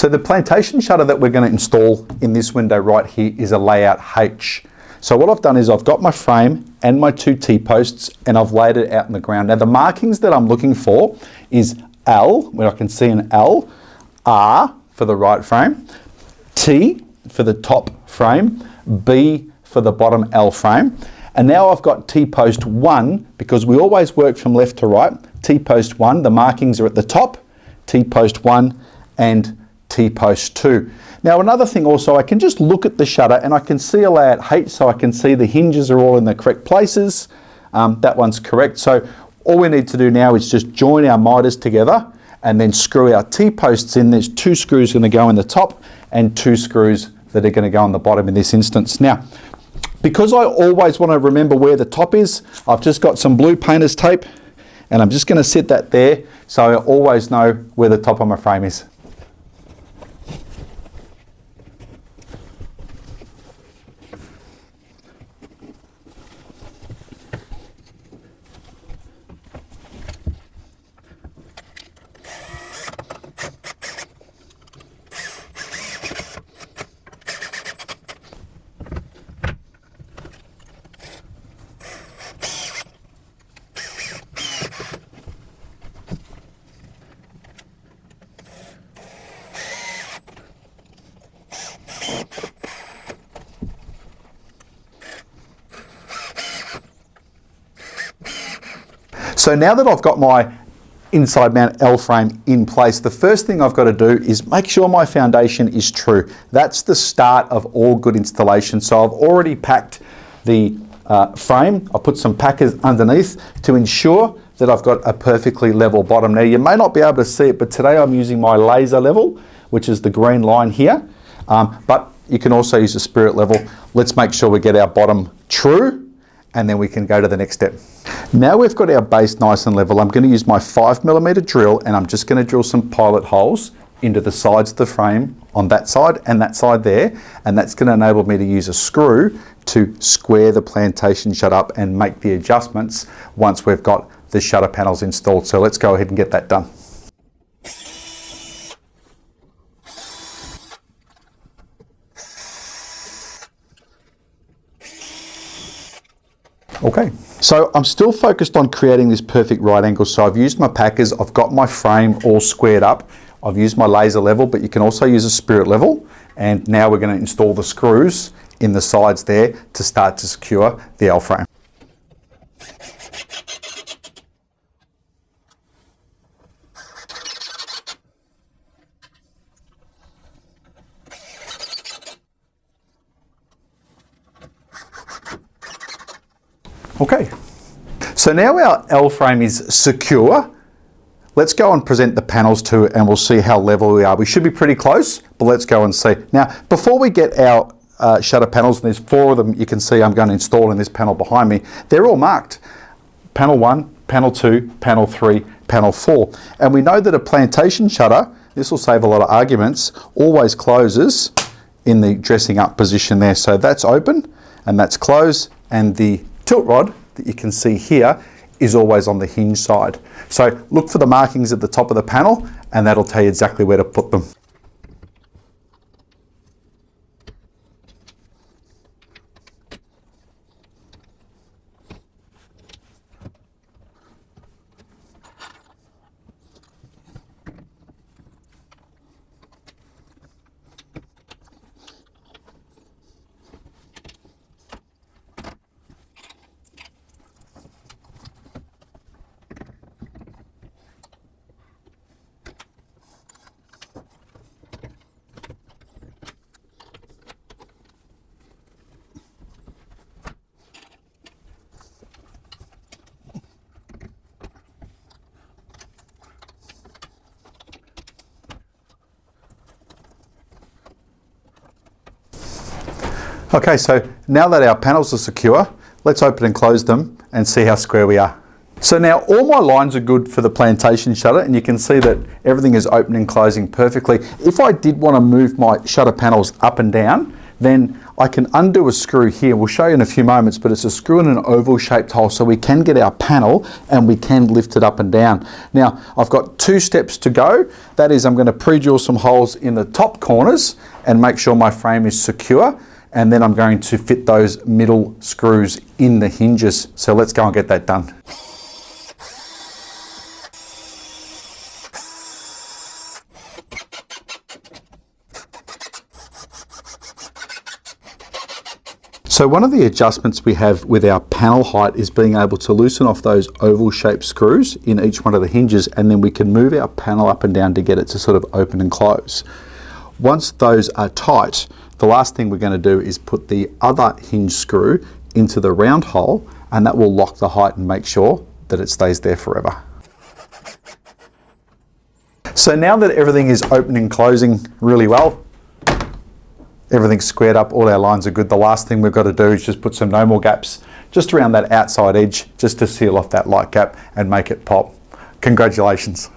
So the plantation shutter that we're going to install in this window right here is a layout H. So what I've done is I've got my frame and my 2 T-posts and I've laid it out in the ground. Now the markings that I'm looking for is L, where I can see an L, R for the right frame, T for the top frame, B for the bottom L frame. And now I've got T-post 1, because we always work from left to right. T-post 1, the markings are at the top, T-post 1 and T-post 2. Now another thing also, I can just look at the shutter and I can see a layout H, so I can see the hinges are all in the correct places. That one's correct. So all we need to do now is just join our miters together and then screw our T-posts in. There's 2 screws going to go in the top and 2 screws that are going to go on the bottom in this instance. Now, because I always want to remember where the top is, I've just got some blue painter's tape and I'm just going to set that there so I always know where the top of my frame is. So now that I've got my inside mount L frame in place, the first thing I've got to do is make sure my foundation is true. That's the start of all good installation. So I've already packed the frame. I put some packers underneath to ensure that I've got a perfectly level bottom. Now you may not be able to see it, but today I'm using my laser level, which is the green line here. But you can also use a spirit level. Let's make sure we get our bottom true, and then we can go to the next step. Now we've got our base nice and level, I'm going to use my 5mm drill and I'm just going to drill some pilot holes into the sides of the frame on that side and that side there, and that's going to enable me to use a screw to square the plantation shut up and make the adjustments once we've got the shutter panels installed. So let's go ahead and get that done. Okay, so I'm still focused on creating this perfect right angle. So I've used my packers, I've got my frame all squared up, I've used my laser level, but you can also use a spirit level. And now we're going to install the screws in the sides there to start to secure the L frame. Okay, so now our L frame is secure. Let's go and present the panels to it and we'll see how level we are. We should be pretty close, but let's go and see. Now, before we get our shutter panels, and there's 4 of them you can see I'm going to install in this panel behind me, they're all marked. Panel 1, panel 2, panel 3, panel 4. And we know that a plantation shutter, this will save a lot of arguments, always closes in the dressing up position there. So that's open and that's closed, and the tilt rod that you can see here is always on the hinge side. So look for the markings at the top of the panel and that'll tell you exactly where to put them. Okay, so now that our panels are secure, let's open and close them and see how square we are. So now all my lines are good for the plantation shutter, and you can see that everything is opening and closing perfectly. If I did want to move my shutter panels up and down, then I can undo a screw here. We'll show you in a few moments, but it's a screw in an oval shaped hole so we can get our panel and we can lift it up and down. Now, I've got 2 steps to go. That is, I'm going to pre-drill some holes in the top corners and make sure my frame is secure. And then I'm going to fit those middle screws in the hinges. So let's go and get that done. So one of the adjustments we have with our panel height is being able to loosen off those oval shaped screws in each one of the hinges, and then we can move our panel up and down to get it to sort of open and close. Once those are tight, the last thing we're going to do is put the other hinge screw into the round hole, and that will lock the height and make sure that it stays there forever. So now that everything is opening and closing really well, everything's squared up, all our lines are good, the last thing we've got to do is just put some no more gaps just around that outside edge just to seal off that light gap and make it pop. Congratulations.